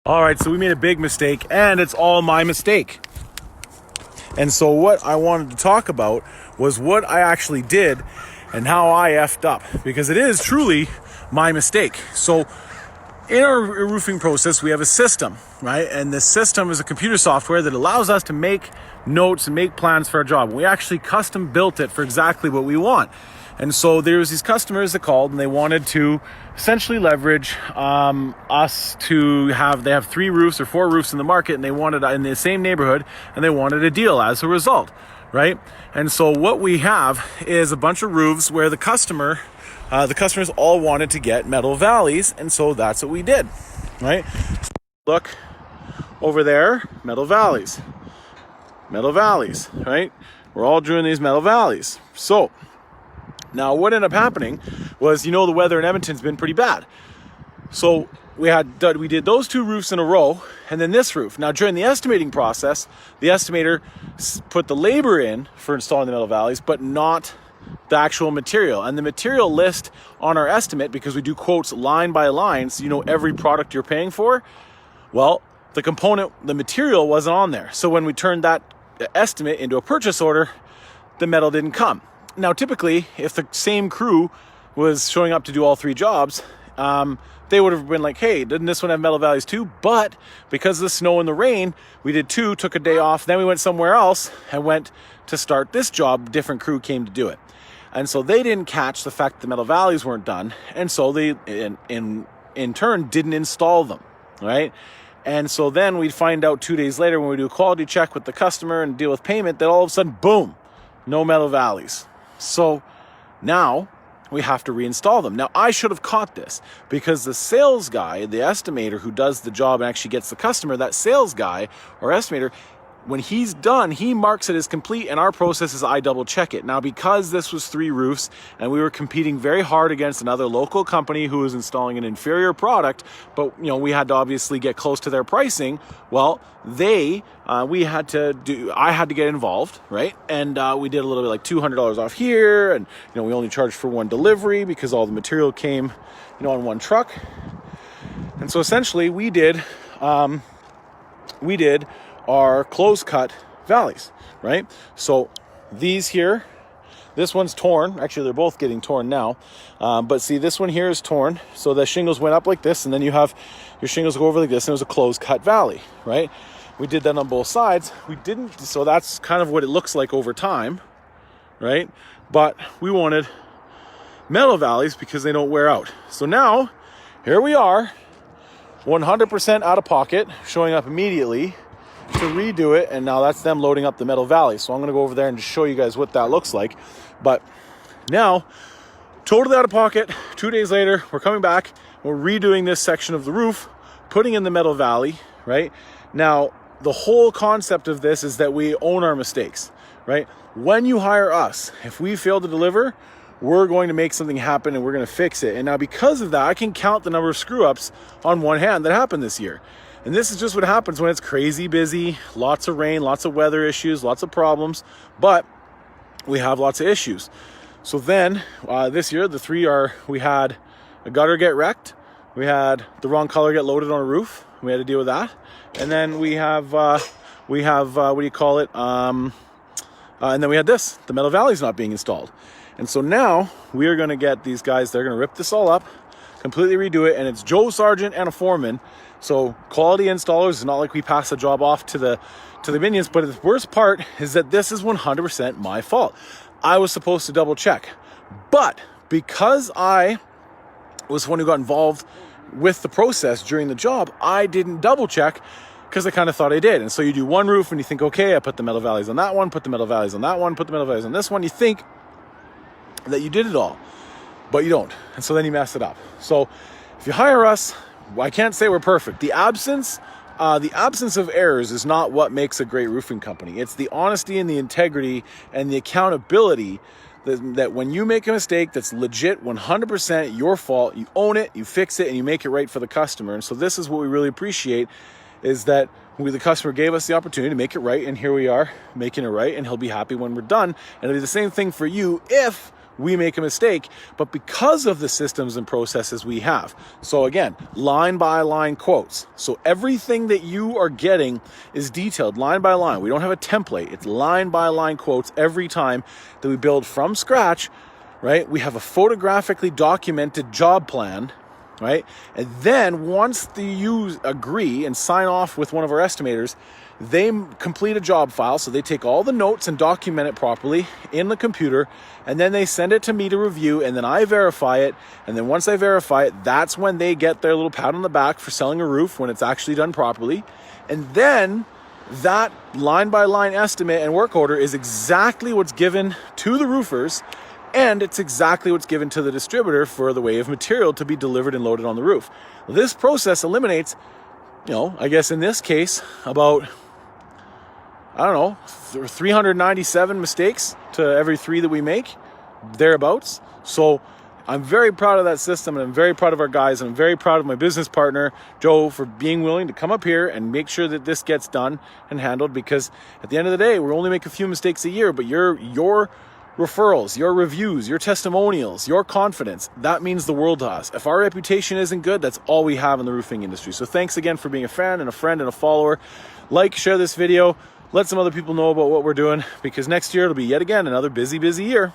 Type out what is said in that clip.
All right, so we made a big mistake, and it's all my mistake. And so what I wanted to talk about was what I actually did and how I effed up, because it is truly my mistake. So in our roofing process, we have a system, right? And this system is a computer software that allows us to make notes and make plans for our job. We actually custom built it for exactly what we want. And so there's these customers that called and they wanted to essentially leverage us to have, they have 3 roofs or 4 roofs in the market, and they wanted in the same neighborhood, and they wanted a deal as a result, right? And so what we have is a bunch of roofs where the customers all wanted to get metal valleys, and so that's what we did, right? So look over there, metal valleys, right? We're all doing these metal valleys. So now what ended up happening was, the weather in Edmonton's been pretty bad. So we did those 2 roofs in a row, and then this roof. Now during the estimating process, the estimator put the labor in for installing the metal valleys, but not the actual material. And the material list on our estimate, because we do quotes line by line, so you know every product you're paying for, well, the material wasn't on there. So when we turned that estimate into a purchase order, the metal didn't come. Now, typically, if the same crew was showing up to do all 3 jobs, they would have been like, hey, didn't this one have metal valleys too? But because of the snow and the rain, we did 2, took a day off, then we went somewhere else and went to start this job. Different crew came to do it. And so they didn't catch the fact that the metal valleys weren't done. And so they, in turn, didn't install them, right? And so then we'd find out 2 days later when we do a quality check with the customer and deal with payment that all of a sudden, boom, no metal valleys. So now we have to reinstall them. Now, I should have caught this, because the sales guy, the estimator who does the job and actually gets the customer, that sales guy or estimator, when he's done, he marks it as complete, and our process is I double check it. Now, because this was 3 roofs and we were competing very hard against another local company who was installing an inferior product, but we had to obviously get close to their pricing. Well, I had to get involved, right? And we did a little bit like $200 off here, and we only charged for 1 delivery because all the material came on 1 truck. And so essentially we did are close cut valleys, right? So these here, this one's torn. Actually, they're both getting torn now. But see, this one here is torn. So the shingles went up like this, and then you have your shingles go over like this, and it was a closed cut valley, right? We did that on both sides. We didn't, so that's kind of what it looks like over time, right? But we wanted metal valleys because they don't wear out. So now, here we are, 100% out of pocket, showing up immediately to redo it, and now that's them loading up the metal valley. So I'm going to go over there and just show you guys what that looks like. But now, totally out of pocket, 2 days later, we're coming back, we're redoing this section of the roof, putting in the metal valley, right? Now, the whole concept of this is that we own our mistakes, right? When you hire us, if we fail to deliver, we're going to make something happen and we're going to fix it. And now because of that, I can count the number of screw-ups on one hand that happened this year. And this is just what happens when it's crazy busy, lots of rain, lots of weather issues, lots of problems, but we have lots of issues. So then this year, we had a gutter get wrecked, we had the wrong color get loaded on a roof, we had to deal with that, and then we have and then we had this, the metal valley's not being installed. And so now we are going to get these guys, they're going to rip this all up, completely redo it, and it's Joe Sargeant and a foreman. So quality installers, it's not like we pass the job off to the minions, but the worst part is that this is 100% my fault. I was supposed to double check, but because I was the one who got involved with the process during the job, I didn't double check because I kind of thought I did. And so you do 1 roof and you think, okay, I put the metal valleys on that one, put the metal valleys on that one, put the metal valleys on this one. You think that you did it all, but you don't. And so then you mess it up. So if you hire us, I can't say we're perfect. The absence of errors is not what makes a great roofing company. It's the honesty and the integrity and the accountability that when you make a mistake that's legit 100% your fault, you own it, you fix it, and you make it right for the customer. And so this is what we really appreciate, is that the customer gave us the opportunity to make it right, and here we are making it right, and he'll be happy when we're done. And it'll be the same thing for you if we make a mistake, but because of the systems and processes we have. So again, line by line quotes. So everything that you are getting is detailed line by line. We don't have a template. It's line by line quotes every time that we build from scratch, right? We have a photographically documented job plan, right? And then once you agree and sign off with one of our estimators, they complete a job file. So they take all the notes and document it properly in the computer, and then they send it to me to review, and then I verify it. And then once I verify it, that's when they get their little pat on the back for selling a roof when it's actually done properly. And then that line by line estimate and work order is exactly what's given to the roofers, and it's exactly what's given to the distributor for the way of material to be delivered and loaded on the roof. This process eliminates, I guess in this case, about 397 mistakes to every 3 that we make, thereabouts. So I'm very proud of that system, and I'm very proud of our guys, and I'm very proud of my business partner, Joe, for being willing to come up here and make sure that this gets done and handled, because at the end of the day, we only make a few mistakes a year, but your referrals, your reviews, your testimonials, your confidence, that means the world to us. If our reputation isn't good, that's all we have in the roofing industry. So thanks again for being a fan and a friend and a follower. Like, share this video. Let some other people know about what we're doing, because next year it'll be yet again another busy year.